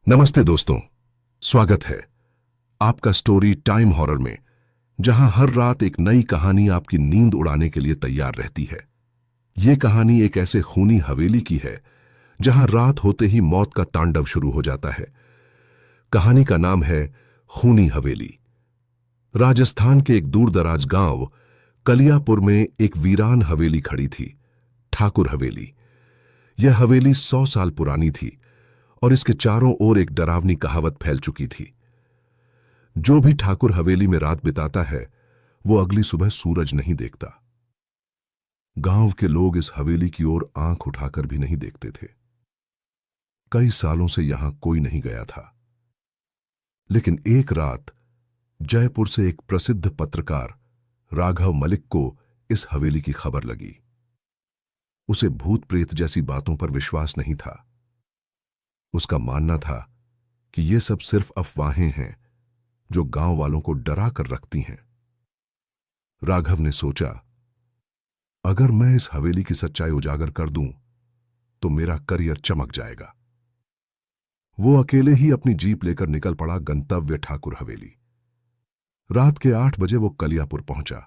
नमस्ते दोस्तों, स्वागत है आपका स्टोरी टाइम हॉरर में, जहां हर रात एक नई कहानी आपकी नींद उड़ाने के लिए तैयार रहती है। यह कहानी एक ऐसे खूनी हवेली की है जहां रात होते ही मौत का तांडव शुरू हो जाता है। कहानी का नाम है खूनी हवेली। राजस्थान के एक दूरदराज गांव कलियापुर में एक वीरान हवेली खड़ी थी, ठाकुर हवेली। यह हवेली 100 साल पुरानी थी और इसके चारों ओर एक डरावनी कहावत फैल चुकी थी। जो भी ठाकुर हवेली में रात बिताता है वो अगली सुबह सूरज नहीं देखता। गांव के लोग इस हवेली की ओर आंख उठाकर भी नहीं देखते थे। कई सालों से यहां कोई नहीं गया था, लेकिन एक रात जयपुर से एक प्रसिद्ध पत्रकार राघव मलिक को इस हवेली की खबर लगी। उसे भूत प्रेत जैसी बातों पर विश्वास नहीं था। उसका मानना था कि ये सब सिर्फ अफवाहें हैं जो गांव वालों को डरा कर रखती हैं। राघव ने सोचा, अगर मैं इस हवेली की सच्चाई उजागर कर दूं तो मेरा करियर चमक जाएगा। वो अकेले ही अपनी जीप लेकर निकल पड़ा गंतव्य ठाकुर हवेली। रात के 8 बजे वो कलियापुर पहुंचा।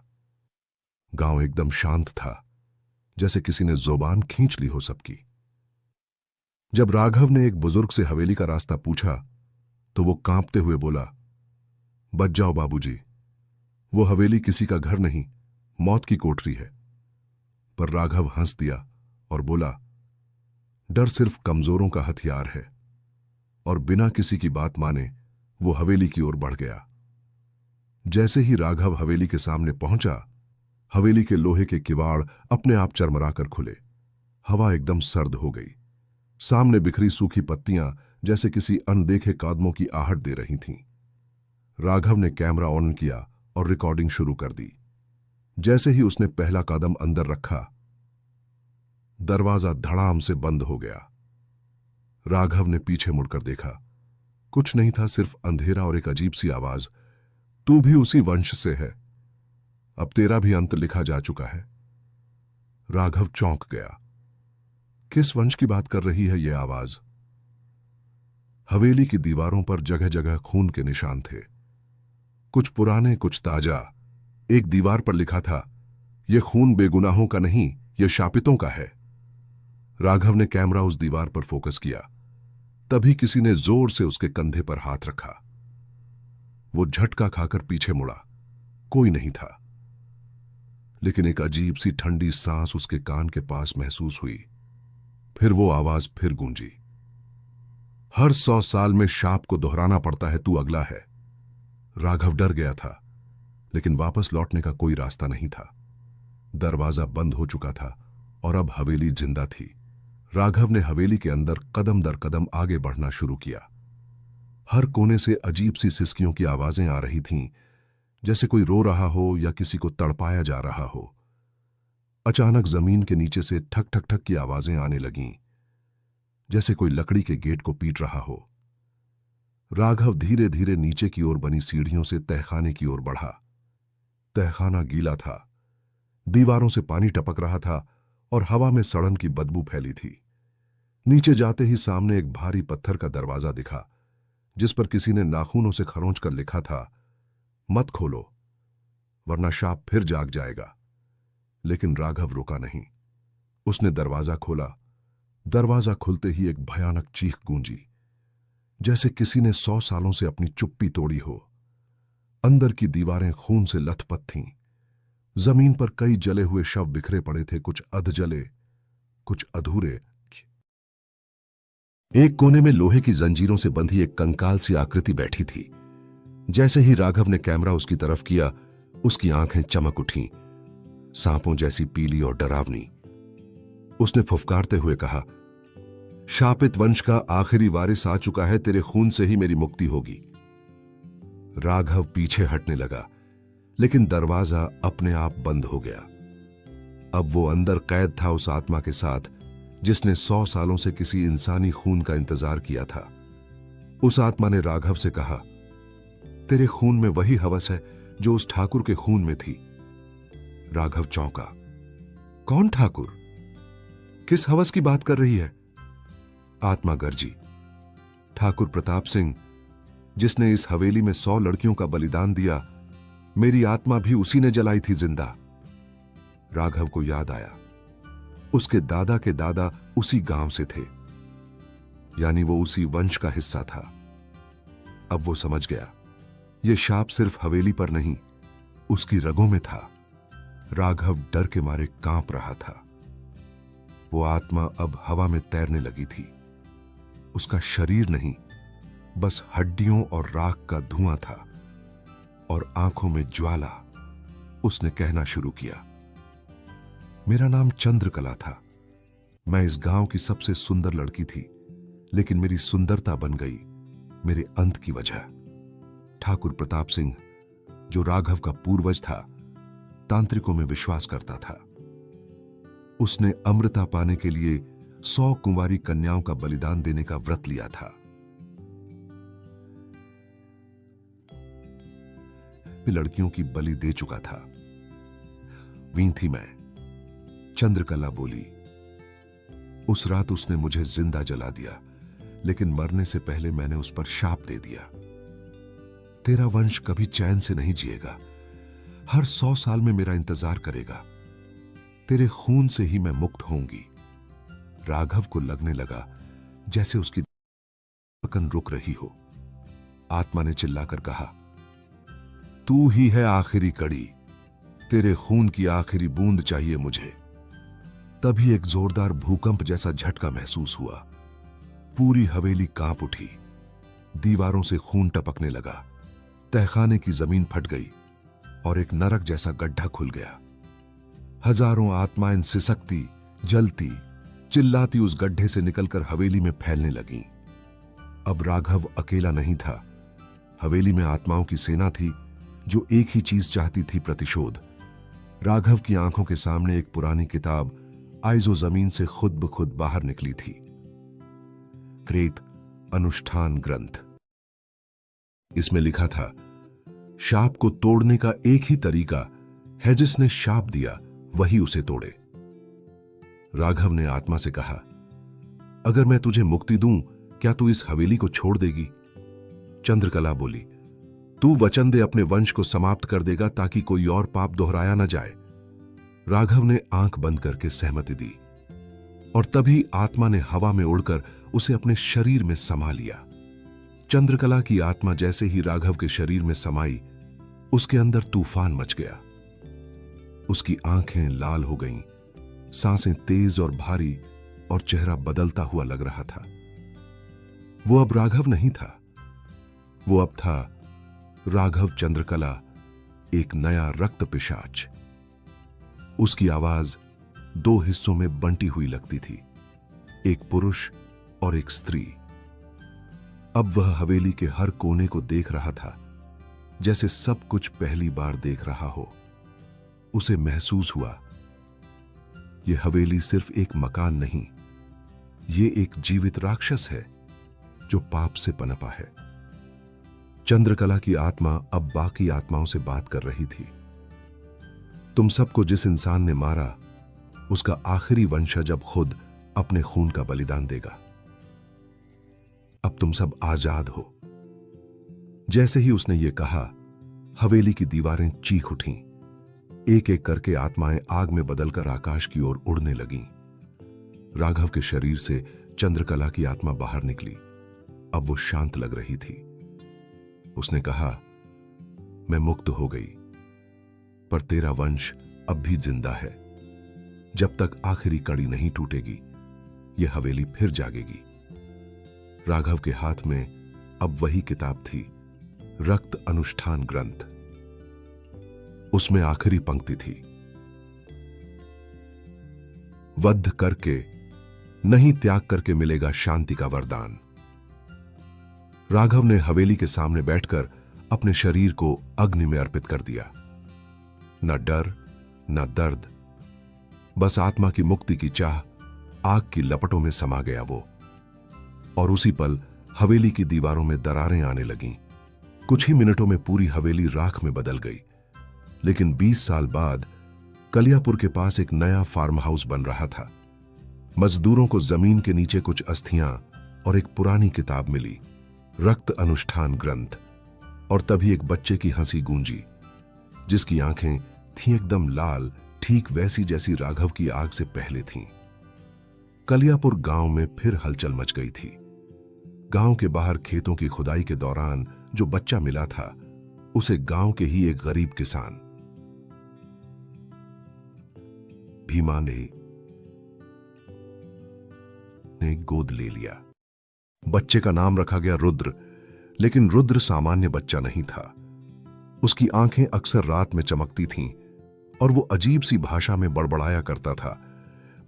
गांव एकदम शांत था, जैसे किसी ने जुबान खींच ली हो सबकी। जब राघव ने एक बुजुर्ग से हवेली का रास्ता पूछा तो वो कांपते हुए बोला, बच जाओ बाबूजी, वो हवेली किसी का घर नहीं, मौत की कोठरी है। पर राघव हंस दिया और बोला, डर सिर्फ कमजोरों का हथियार है। और बिना किसी की बात माने वो हवेली की ओर बढ़ गया। जैसे ही राघव हवेली के सामने पहुंचा, हवेली के लोहे के किवाड़ अपने आप चरमराकर खुले। हवा एकदम सर्द हो गई। सामने बिखरी सूखी पत्तियां जैसे किसी अनदेखे कदमों की आहट दे रही थीं। राघव ने कैमरा ऑन किया और रिकॉर्डिंग शुरू कर दी। जैसे ही उसने पहला कदम अंदर रखा, दरवाजा धड़ाम से बंद हो गया। राघव ने पीछे मुड़कर देखा। कुछ नहीं था, सिर्फ अंधेरा और एक अजीब सी आवाज, तू भी उसी वंश से है, अब तेरा भी अंत लिखा जा चुका है। राघव चौंक गया। किस वंश की बात कर रही है यह आवाज? हवेली की दीवारों पर जगह जगह खून के निशान थे, कुछ पुराने कुछ ताजा। एक दीवार पर लिखा था, यह खून बेगुनाहों का नहीं, यह शापितों का है। राघव ने कैमरा उस दीवार पर फोकस किया। तभी किसी ने जोर से उसके कंधे पर हाथ रखा। वो झटका खाकर पीछे मुड़ा। कोई नहीं था, लेकिन एक अजीब सी ठंडी सांस उसके कान के पास महसूस हुई। फिर वो आवाज फिर गूंजी, हर 100 साल में शाप को दोहराना पड़ता है, तू अगला है। राघव डर गया था, लेकिन वापस लौटने का कोई रास्ता नहीं था। दरवाजा बंद हो चुका था और अब हवेली जिंदा थी। राघव ने हवेली के अंदर कदम दर कदम आगे बढ़ना शुरू किया। हर कोने से अजीब सी सिसकियों की आवाजें आ रही थीं, जैसे कोई रो रहा हो या किसी को तड़पाया जा रहा हो। अचानक जमीन के नीचे से ठक ठक ठक की आवाजें आने लगीं, जैसे कोई लकड़ी के गेट को पीट रहा हो। राघव धीरे धीरे नीचे की ओर बनी सीढ़ियों से तहखाने की ओर बढ़ा। तहखाना गीला था, दीवारों से पानी टपक रहा था और हवा में सड़न की बदबू फैली थी। नीचे जाते ही सामने एक भारी पत्थर का दरवाजा दिखा, जिस पर किसी ने नाखूनों से खरोंच कर लिखा था, मत खोलो वरना शाप फिर जाग जाएगा। लेकिन राघव रुका नहीं। उसने दरवाजा खोला। दरवाजा खुलते ही एक भयानक चीख गूंजी, जैसे किसी ने 100 सालों से अपनी चुप्पी तोड़ी हो। अंदर की दीवारें खून से लथपथ थीं। जमीन पर कई जले हुए शव बिखरे पड़े थे, कुछ अधजले, कुछ अधूरे। एक कोने में लोहे की जंजीरों से बंधी एक कंकाल सी आकृति बैठी थी। जैसे ही राघव ने कैमरा उसकी तरफ किया, उसकी आंखें चमक उठीं, सांपों जैसी पीली और डरावनी। उसने फुफकारते हुए कहा, शापित वंश का आखिरी वारिस आ चुका है, तेरे खून से ही मेरी मुक्ति होगी। राघव पीछे हटने लगा, लेकिन दरवाजा अपने आप बंद हो गया। अब वो अंदर कैद था उस आत्मा के साथ जिसने 100 सालों से किसी इंसानी खून का इंतजार किया था। उस आत्मा ने राघव से कहा, तेरे खून में वही हवस है जो उस ठाकुर के खून में थी। राघव चौंका। कौन ठाकुर? किस हवस की बात कर रही है? आत्मा गर्जी, ठाकुर प्रताप सिंह, जिसने इस हवेली में 100 लड़कियों का बलिदान दिया, मेरी आत्मा भी उसी ने जलाई थी जिंदा। राघव को याद आया, उसके दादा के दादा उसी गांव से थे, यानी वो उसी वंश का हिस्सा था। अब वो समझ गया, ये शाप सिर्फ हवेली पर नहीं, उसकी रगों में था। राघव डर के मारे कांप रहा था। वो आत्मा अब हवा में तैरने लगी थी। उसका शरीर नहीं, बस हड्डियों और राख का धुआं था, और आंखों में ज्वाला। उसने कहना शुरू किया, मेरा नाम चंद्रकला था। मैं इस गांव की सबसे सुंदर लड़की थी, लेकिन मेरी सुंदरता बन गई मेरे अंत की वजह। ठाकुर प्रताप सिंह, जो राघव का पूर्वज था, तांत्रिकों में विश्वास करता था। उसने अमृता पाने के लिए 100 कुंवारी कन्याओं का बलिदान देने का व्रत लिया था। लड़कियों की बलि दे चुका था। वीं थी मैं। चंद्रकला बोली, उस रात उसने मुझे जिंदा जला दिया, लेकिन मरने से पहले मैंने उस पर शाप दे दिया, तेरा वंश कभी चैन से नहीं जिएगा, हर 100 साल में मेरा इंतजार करेगा, तेरे खून से ही मैं मुक्त होंगी। राघव को लगने लगा जैसे उसकी धड़कन रुक रही हो। आत्मा ने चिल्लाकर कहा, तू ही है आखिरी कड़ी, तेरे खून की आखिरी बूंद चाहिए मुझे। तभी एक जोरदार भूकंप जैसा झटका महसूस हुआ। पूरी हवेली कांप उठी, दीवारों से खून टपकने लगा, तहखाने की जमीन फट गई और एक नरक जैसा गड्ढा खुल गया। हजारों आत्माएं सिसकती, जलती, चिल्लाती उस गड्ढे से निकलकर हवेली में फैलने लगीं। अब राघव अकेला नहीं था। हवेली में आत्माओं की सेना थी जो एक ही चीज चाहती थी, प्रतिशोध। राघव की आंखों के सामने एक पुरानी किताब आइजो जमीन से खुद ब खुद बाहर निकली थी। प्रेत अनुष्ठान ग्रंथ। इसमें लिखा था, शाप को तोड़ने का एक ही तरीका है, जिसने शाप दिया वही उसे तोड़े। राघव ने आत्मा से कहा, अगर मैं तुझे मुक्ति दूं, क्या तू इस हवेली को छोड़ देगी? चंद्रकला बोली, तू वचन दे अपने वंश को समाप्त कर देगा ताकि कोई और पाप दोहराया न जाए। राघव ने आंख बंद करके सहमति दी, और तभी आत्मा ने हवा में उड़कर उसे अपने शरीर में समा लिया। चंद्रकला की आत्मा जैसे ही राघव के शरीर में समाई, उसके अंदर तूफान मच गया। उसकी आंखें लाल हो गईं, सांसें तेज और भारी, और चेहरा बदलता हुआ लग रहा था। वो अब राघव नहीं था, वो अब था राघव चंद्रकला, एक नया रक्त पिशाच। उसकी आवाज 2 हिस्सों में बंटी हुई लगती थी, एक पुरुष और एक स्त्री। अब वह हवेली के हर कोने को देख रहा था, जैसे सब कुछ पहली बार देख रहा हो। उसे महसूस हुआ, यह हवेली सिर्फ एक मकान नहीं, ये एक जीवित राक्षस है जो पाप से पनपा है। चंद्रकला की आत्मा अब बाकी आत्माओं से बात कर रही थी। तुम सबको जिस इंसान ने मारा, उसका आखिरी वंशज अब खुद अपने खून का बलिदान देगा। अब तुम सब आजाद हो। जैसे ही उसने ये कहा, हवेली की दीवारें चीख उठीं। एक एक करके आत्माएं आग में बदलकर आकाश की ओर उड़ने लगीं। राघव के शरीर से चंद्रकला की आत्मा बाहर निकली। अब वो शांत लग रही थी। उसने कहा, मैं मुक्त हो गई, पर तेरा वंश अब भी जिंदा है। जब तक आखिरी कड़ी नहीं टूटेगी, यह हवेली फिर जागेगी। राघव के हाथ में अब वही किताब थी, रक्त अनुष्ठान ग्रंथ। उसमें आखिरी पंक्ति थी, वध करके नहीं, त्याग करके मिलेगा शांति का वरदान। राघव ने हवेली के सामने बैठकर अपने शरीर को अग्नि में अर्पित कर दिया। न डर, न दर्द, बस आत्मा की मुक्ति की चाह। आग की लपटों में समा गया वो, और उसी पल हवेली की दीवारों में दरारें आने लगीं। कुछ ही मिनटों में पूरी हवेली राख में बदल गई। लेकिन 20 साल बाद कलियापुर के पास एक नया फार्म हाउस बन रहा था। मजदूरों को जमीन के नीचे कुछ अस्थियां और एक पुरानी किताब मिली। रक्त अनुष्ठान ग्रंथ। और तभी एक बच्चे की हंसी गूंजी, जिसकी आंखें थीं एकदम लाल, ठीक वैसी जैसी राघव की आग से पहले थीं। कलियापुर गांव में फिर हलचल मच गई थी। गांव के बाहर खेतों की खुदाई के दौरान जो बच्चा मिला था, उसे गांव के ही एक गरीब किसान भीमा ने गोद ले लिया। बच्चे का नाम रखा गया रुद्र, लेकिन रुद्र सामान्य बच्चा नहीं था। उसकी आंखें अक्सर रात में चमकती थीं और वो अजीब सी भाषा में बड़बड़ाया करता था।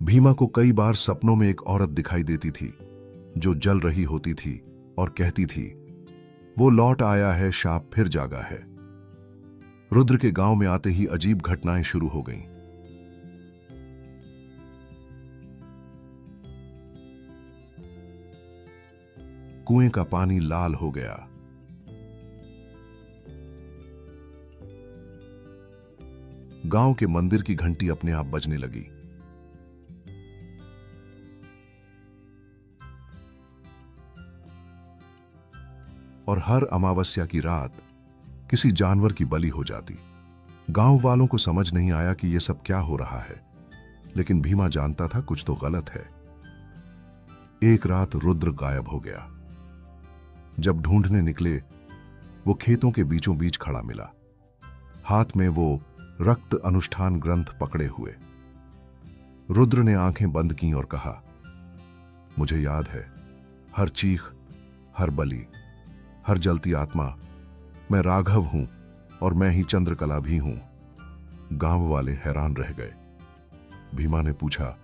भीमा को कई बार सपनों में एक औरत दिखाई देती थी जो जल रही होती थी और कहती थी, वो लौट आया है, शाप फिर जागा है। रुद्र के गांव में आते ही अजीब घटनाएं शुरू हो गईं। कुएं का पानी लाल हो गया, गांव के मंदिर की घंटी अपने आप बजने लगी, और हर अमावस्या की रात किसी जानवर की बलि हो जाती। गांव वालों को समझ नहीं आया कि यह सब क्या हो रहा है, लेकिन भीमा जानता था कुछ तो गलत है। एक रात रुद्र गायब हो गया। जब ढूंढने निकले, वो खेतों के बीचों बीच खड़ा मिला, हाथ में वो रक्त अनुष्ठान ग्रंथ पकड़े हुए। रुद्र ने आंखें बंद की और कहा, मुझे याद है, हर चीख, हर बलि, हर जलती आत्मा, मैं राघव हूं और मैं ही चंद्रकला भी हूं। गांव वाले हैरान रह गए। भीमा ने पूछा,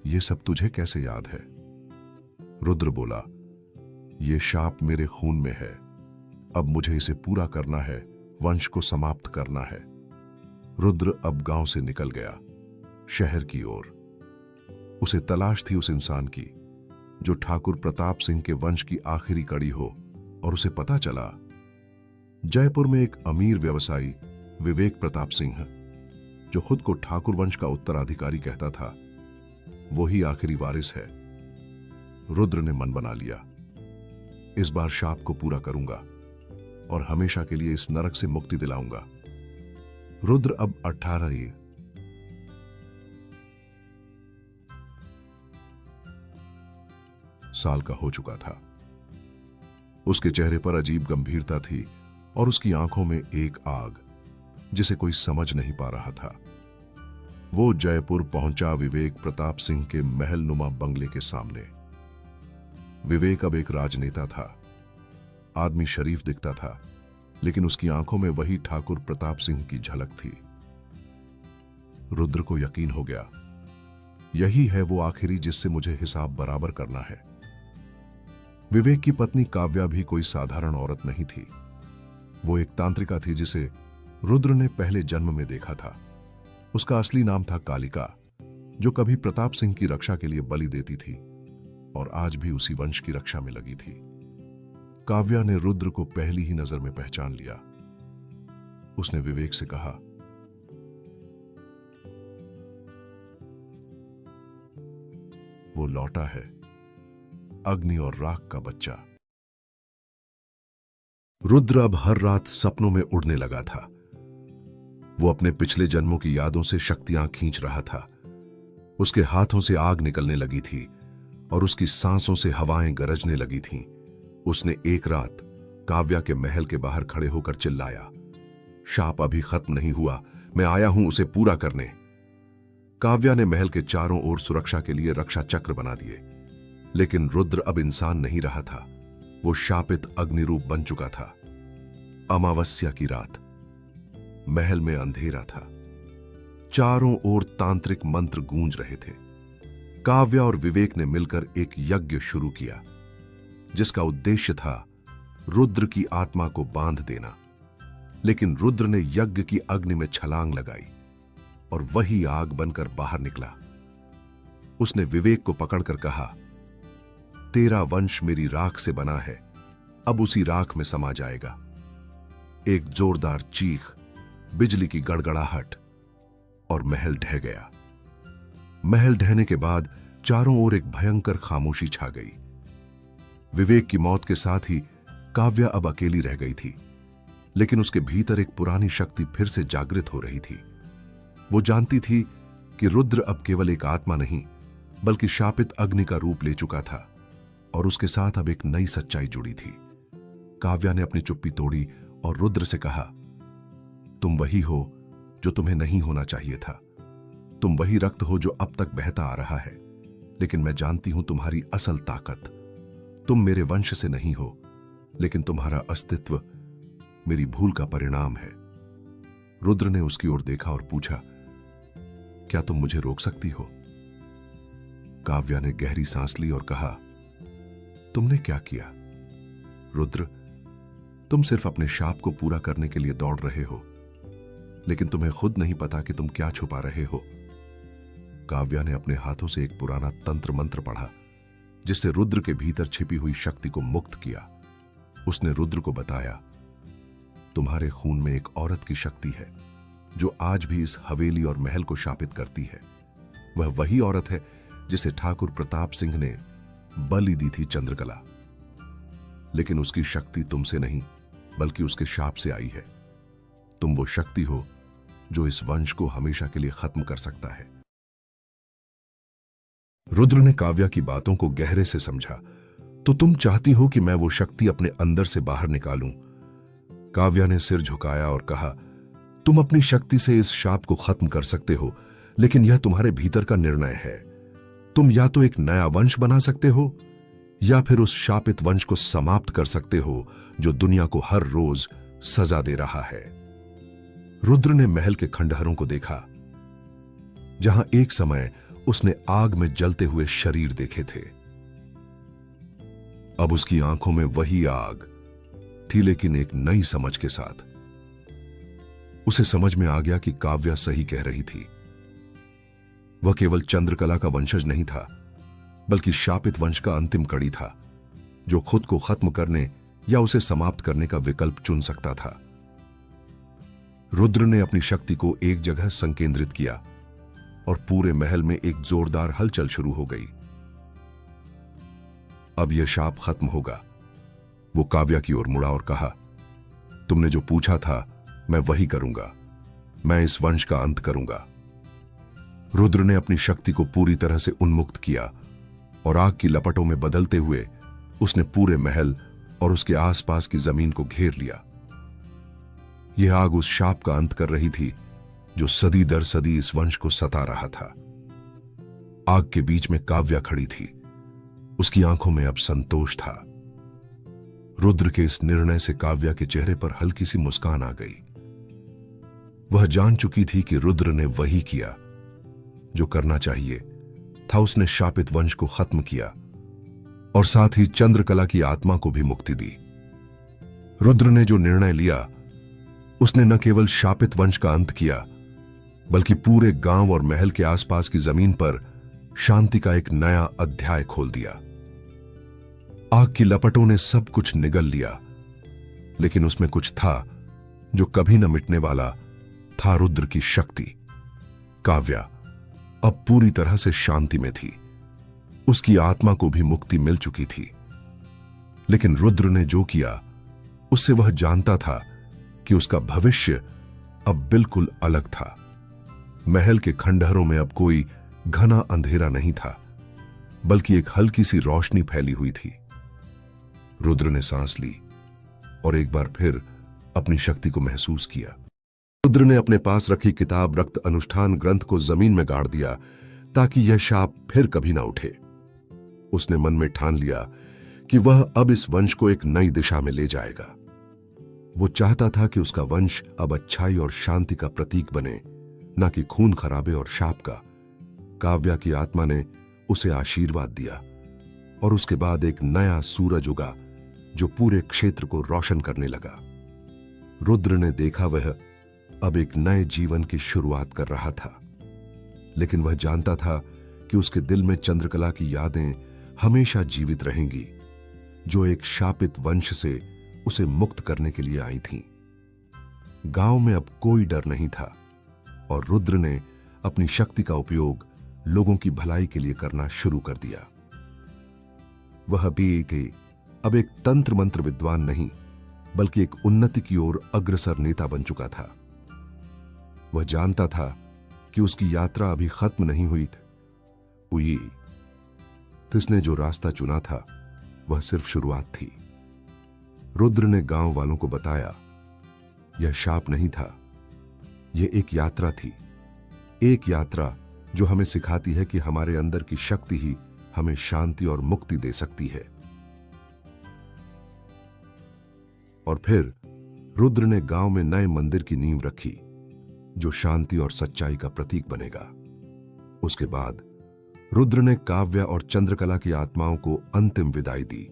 ये सब तुझे कैसे याद है? रुद्र बोला, ये शाप मेरे खून में है, अब मुझे इसे पूरा करना है, वंश को समाप्त करना है। रुद्र अब गांव से निकल गया, शहर की ओर। उसे तलाश थी उस इंसान की जो ठाकुर प्रताप सिंह के वंश की आखिरी कड़ी हो, और उसे पता चला जयपुर में एक अमीर व्यवसायी विवेक प्रताप सिंह, जो खुद को ठाकुर वंश का उत्तराधिकारी कहता था, वही आखिरी वारिस है। रुद्र ने मन बना लिया, इस बार शाप को पूरा करूंगा और हमेशा के लिए इस नरक से मुक्ति दिलाऊंगा। रुद्र अब 18 साल का हो चुका था। उसके चेहरे पर अजीब गंभीरता थी और उसकी आंखों में एक आग जिसे कोई समझ नहीं पा रहा था। वो जयपुर पहुंचा विवेक प्रताप सिंह के महल नुमा बंगले के सामने। विवेक अब एक राजनेता था, आदमी शरीफ दिखता था, लेकिन उसकी आंखों में वही ठाकुर प्रताप सिंह की झलक थी। रुद्र को यकीन हो गया, यही है वो आखिरी जिससे मुझे हिसाब बराबर करना है। विवेक की पत्नी काव्या भी कोई साधारण औरत नहीं थी। वो एक तांत्रिका थी जिसे रुद्र ने पहले जन्म में देखा था। उसका असली नाम था कालिका, जो कभी प्रताप सिंह की रक्षा के लिए बलि देती थी और आज भी उसी वंश की रक्षा में लगी थी। काव्या ने रुद्र को पहली ही नजर में पहचान लिया। उसने विवेक से कहा, वो लौटा है, अग्नि और राख का बच्चा। रुद्र अब हर रात सपनों में उड़ने लगा था। वो अपने पिछले जन्मों की यादों से शक्तियां खींच रहा था। उसके हाथों से आग निकलने लगी थी और उसकी सांसों से हवाएं गरजने लगी थीं। उसने एक रात काव्या के महल के बाहर खड़े होकर चिल्लाया, शाप अभी खत्म नहीं हुआ, मैं आया हूं उसे पूरा करने। काव्या ने महल के चारों ओर सुरक्षा के लिए रक्षा चक्र बना दिए, लेकिन रुद्र अब इंसान नहीं रहा था, वो शापित अग्निरूप बन चुका था। अमावस्या की रात, महल में अंधेरा था, चारों ओर तांत्रिक मंत्र गूंज रहे थे। काव्या और विवेक ने मिलकर एक यज्ञ शुरू किया, जिसका उद्देश्य था रुद्र की आत्मा को बांध देना। लेकिन रुद्र ने यज्ञ की अग्नि में छलांग लगाई और वही आग बनकर बाहर निकला। उसने विवेक को पकड़कर कहा, तेरा वंश मेरी राख से बना है, अब उसी राख में समा जाएगा। एक जोरदार चीख, बिजली की गड़गड़ाहट और महल ढह गया। महल ढहने के बाद चारों ओर एक भयंकर खामोशी छा गई। विवेक की मौत के साथ ही काव्या अब अकेली रह गई थी, लेकिन उसके भीतर एक पुरानी शक्ति फिर से जागृत हो रही थी। वो जानती थी कि रुद्र अब केवल एक आत्मा नहीं, बल्कि शापित अग्नि का रूप ले चुका था, और उसके साथ अब एक नई सच्चाई जुड़ी थी। काव्या ने अपनी चुप्पी तोड़ी और रुद्र से कहा, तुम वही हो जो तुम्हें नहीं होना चाहिए था। तुम वही रक्त हो जो अब तक बहता आ रहा है, लेकिन मैं जानती हूं तुम्हारी असल ताकत। तुम मेरे वंश से नहीं हो, लेकिन तुम्हारा अस्तित्व मेरी भूल का परिणाम है। रुद्र ने उसकी ओर देखा और पूछा, क्या तुम मुझे रोक सकती हो? काव्या ने गहरी सांस ली और कहा, तुमने क्या किया? रुद्र, तुम सिर्फ अपने शाप को पूरा करने के लिए दौड़ रहे हो, लेकिन तुम्हें खुद नहीं पता कि तुम क्या छुपा रहे हो। काव्या ने अपने हाथों से एक पुराना तंत्र मंत्र पढ़ा, जिससे रुद्र के भीतर छिपी हुई शक्ति को मुक्त किया। उसने रुद्र को बताया, तुम्हारे खून में एक औरत की शक्ति है जो आज भी इस हवेली और महल को शापित करती है। वह वही औरत है जिसे ठाकुर प्रताप सिंह ने बलि दी थी चंद्रकला, लेकिन उसकी शक्ति तुमसे नहीं बल्कि उसके शाप से आई है। तुम वो शक्ति हो जो इस वंश को हमेशा के लिए खत्म कर सकता है। रुद्र ने काव्या की बातों को गहरे से समझा। तो तुम चाहती हो कि मैं वो शक्ति अपने अंदर से बाहर निकालूं? काव्या ने सिर झुकाया और कहा, तुम अपनी शक्ति से इस शाप को खत्म कर सकते हो, लेकिन यह तुम्हारे भीतर का निर्णय है। तुम या तो एक नया वंश बना सकते हो, या फिर उस शापित वंश को समाप्त कर सकते हो जो दुनिया को हर रोज सजा दे रहा है। रुद्र ने महल के खंडहरों को देखा, जहां एक समय उसने आग में जलते हुए शरीर देखे थे। अब उसकी आंखों में वही आग थी, लेकिन एक नई समझ के साथ। उसे समझ में आ गया कि काव्या सही कह रही थी। वह केवल चंद्रकला का वंशज नहीं था, बल्कि शापित वंश का अंतिम कड़ी था, जो खुद को खत्म करने या उसे समाप्त करने का विकल्प चुन सकता था। रुद्र ने अपनी शक्ति को एक जगह संकेंद्रित किया और पूरे महल में एक जोरदार हलचल शुरू हो गई। अब यह शाप खत्म होगा। वो काव्या की ओर मुड़ा और कहा, तुमने जो पूछा था मैं वही करूंगा। मैं इस वंश का अंत करूंगा। रुद्र ने अपनी शक्ति को पूरी तरह से उन्मुक्त किया और आग की लपटों में बदलते हुए उसने पूरे महल और उसके आसपास की जमीन को घेर लिया। यह आग उस शाप का अंत कर रही थी जो सदी दर सदी इस वंश को सता रहा था। आग के बीच में काव्या खड़ी थी। उसकी आंखों में अब संतोष था। रुद्र के इस निर्णय से काव्या के चेहरे पर हल्की सी मुस्कान आ गई। वह जान चुकी थी कि रुद्र ने वही किया जो करना चाहिए था। उसने शापित वंश को खत्म किया और साथ ही चंद्रकला की आत्मा को भी मुक्ति दी। रुद्र ने जो निर्णय लिया, उसने न केवल शापित वंश का अंत किया, बल्कि पूरे गांव और महल के आसपास की जमीन पर शांति का एक नया अध्याय खोल दिया। आग की लपटों ने सब कुछ निगल लिया, लेकिन उसमें कुछ था जो कभी न मिटने वाला था, रुद्र की शक्ति। काव्या अब पूरी तरह से शांति में थी। उसकी आत्मा को भी मुक्ति मिल चुकी थी। लेकिन रुद्र ने जो किया, उससे वह जानता था कि उसका भविष्य अब बिल्कुल अलग था। महल के खंडहरों में अब कोई घना अंधेरा नहीं था, बल्कि एक हल्की सी रोशनी फैली हुई थी। रुद्र ने सांस ली और एक बार फिर अपनी शक्ति को महसूस किया। रुद्र ने अपने पास रखी किताब रक्त अनुष्ठान ग्रंथ को जमीन में गाड़ दिया ताकि यह शाप फिर कभी ना उठे। उसने मन में ठान लिया कि वह अब इस वंश को एक नई दिशा में ले जाएगा। वो चाहता था कि उसका वंश अब अच्छाई और शांति का प्रतीक बने, न कि खून खराबे और शाप का। काव्या की आत्मा ने उसे आशीर्वाद दिया और उसके बाद एक नया सूरज उगा जो पूरे क्षेत्र को रोशन करने लगा। रुद्र ने देखा वह अब एक नए जीवन की शुरुआत कर रहा था, लेकिन वह जानता था कि उसके दिल में चंद्रकला की यादें हमेशा जीवित रहेंगी, जो एक शापित वंश से उसे मुक्त करने के लिए आई थीं। गांव में अब कोई डर नहीं था और रुद्र ने अपनी शक्ति का उपयोग लोगों की भलाई के लिए करना शुरू कर दिया। वह भी एक अब एक तंत्र मंत्र विद्वान नहीं, बल्कि एक उन्नति की ओर अग्रसर नेता बन चुका था। वह जानता था कि उसकी यात्रा अभी खत्म नहीं हुई उसने जो रास्ता चुना था वह सिर्फ शुरुआत थी। रुद्र ने गांव वालों को बताया, यह शाप नहीं था, यह एक यात्रा थी। एक यात्रा जो हमें सिखाती है कि हमारे अंदर की शक्ति ही हमें शांति और मुक्ति दे सकती है। और फिर रुद्र ने गांव में नए मंदिर की नींव रखी, जो शांति और सच्चाई का प्रतीक बनेगा। उसके बाद रुद्र ने काव्य और चंद्रकला की आत्माओं को अंतिम विदाई दी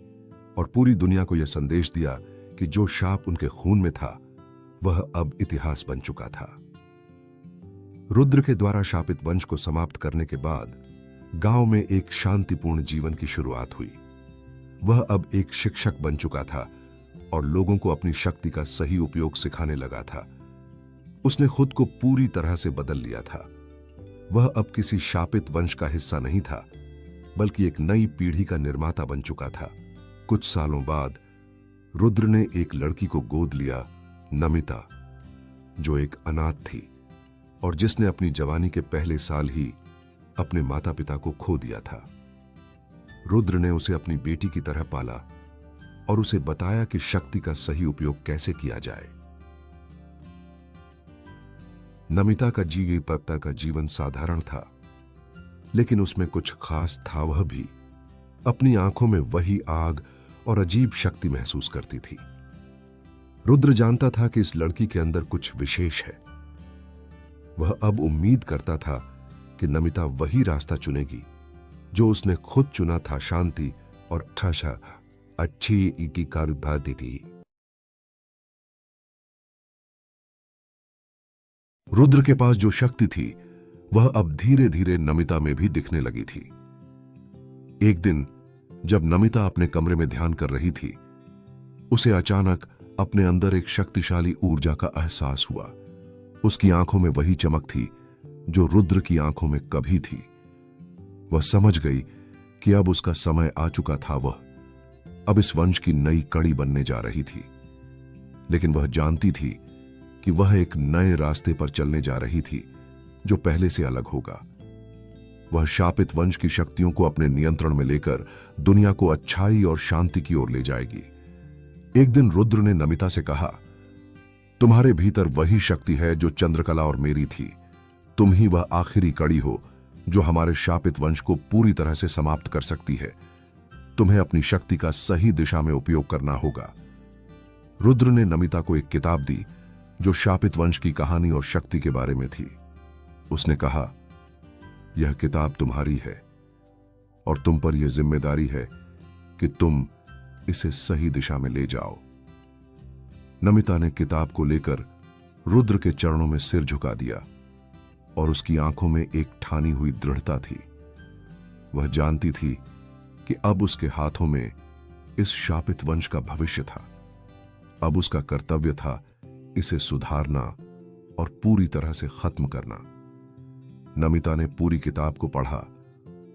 और पूरी दुनिया को यह संदेश दिया कि जो शाप उनके खून में था वह अब इतिहास बन चुका था। रुद्र के द्वारा शापित वंश को समाप्त करने के बाद गांव में एक शांतिपूर्ण जीवन की शुरुआत हुई। वह अब एक शिक्षक बन चुका था और लोगों को अपनी शक्ति का सही उपयोग सिखाने लगा था। उसने खुद को पूरी तरह से बदल लिया था। वह अब किसी शापित वंश का हिस्सा नहीं था, बल्कि एक नई पीढ़ी का निर्माता बन चुका था। कुछ सालों बाद रुद्र ने एक लड़की को गोद लिया, नमिता, जो एक अनाथ थी और जिसने अपनी जवानी के पहले साल ही अपने माता पिता को खो दिया था। रुद्र ने उसे अपनी बेटी की तरह पाला और उसे बताया कि शक्ति का सही उपयोग कैसे किया जाए। नमिता का जी गई पत्ता का जीवन साधारण था, लेकिन उसमें कुछ खास था। वह भी अपनी आंखों में वही आग और अजीब शक्ति महसूस करती थी। रुद्र जानता था कि इस लड़की के अंदर कुछ विशेष है। वह अब उम्मीद करता था कि नमिता वही रास्ता चुनेगी जो उसने खुद चुना था, शांति और अच्छी की कार्यभाती थी। रुद्र के पास जो शक्ति थी वह अब धीरे धीरे नमिता में भी दिखने लगी थी। एक दिन जब नमिता अपने कमरे में ध्यान कर रही थी, उसे अचानक अपने अंदर एक शक्तिशाली ऊर्जा का एहसास हुआ। उसकी आंखों में वही चमक थी जो रुद्र की आंखों में कभी थी। वह समझ गई कि अब उसका समय आ चुका था। वह अब इस वंश की नई कड़ी बनने जा रही थी, लेकिन वह जानती थी कि वह एक नए रास्ते पर चलने जा रही थी जो पहले से अलग होगा। वह शापित वंश की शक्तियों को अपने नियंत्रण में लेकर दुनिया को अच्छाई और शांति की ओर ले जाएगी। एक दिन रुद्र ने नमिता से कहा, तुम्हारे भीतर वही शक्ति है जो चंद्रकला और मेरी थी। तुम ही वह आखिरी कड़ी हो जो हमारे शापित वंश को पूरी तरह से समाप्त कर सकती है। तुम्हें अपनी शक्ति का सही दिशा में उपयोग करना होगा। रुद्र ने नमिता को एक किताब दी जो शापित वंश की कहानी और शक्ति के बारे में थी। उसने कहा, यह किताब तुम्हारी है और तुम पर यह जिम्मेदारी है कि तुम इसे सही दिशा में ले जाओ। नमिता ने किताब को लेकर रुद्र के चरणों में सिर झुका दिया और उसकी आंखों में एक ठानी हुई दृढ़ता थी। वह जानती थी कि अब उसके हाथों में इस शापित वंश का भविष्य था। अब उसका कर्तव्य था इसे सुधारना और पूरी तरह से खत्म करना। नमिता ने पूरी किताब को पढ़ा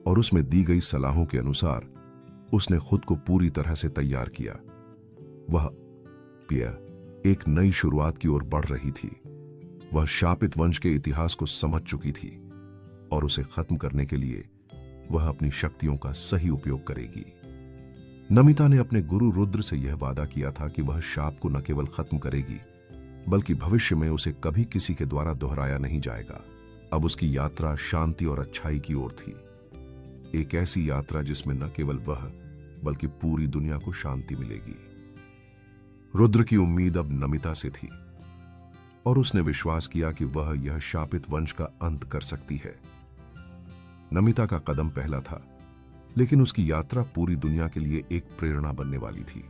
और उसमें दी गई सलाहों के अनुसार उसने खुद को पूरी तरह से तैयार किया। वह एक नई शुरुआत की ओर बढ़ रही थी। वह शापित वंश के इतिहास को समझ चुकी थी और उसे खत्म करने के लिए वह अपनी शक्तियों का सही उपयोग करेगी। नमिता ने अपने गुरु रुद्र से यह वादा किया था कि वह शाप को न केवल खत्म करेगी, बल्कि भविष्य में उसे कभी किसी के द्वारा दोहराया नहीं जाएगा। अब उसकी यात्रा शांति और अच्छाई की ओर थी। एक ऐसी यात्रा जिसमें न केवल वह बल्कि पूरी दुनिया को शांति मिलेगी। रुद्र की उम्मीद अब नमिता से थी और उसने विश्वास किया कि वह यह शापित वंश का अंत कर सकती है। नमिता का कदम पहला था, लेकिन उसकी यात्रा पूरी दुनिया के लिए एक प्रेरणा बनने वाली थी।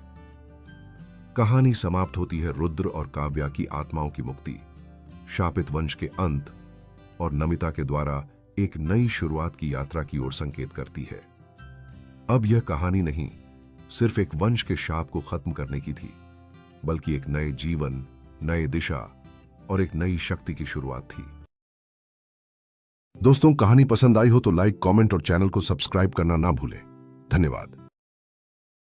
कहानी समाप्त होती है रुद्र और काव्या की आत्माओं की मुक्ति, शापित वंश के अंत और नमिता के द्वारा एक नई शुरुआत की यात्रा की ओर संकेत करती है। अब यह कहानी नहीं सिर्फ एक वंश के शाप को खत्म करने की थी, बल्कि एक नए जीवन, नए दिशा और एक नई शक्ति की शुरुआत थी। दोस्तों, कहानी पसंद आई हो तो लाइक, कमेंट और चैनल को सब्सक्राइब करना ना भूलें। धन्यवाद।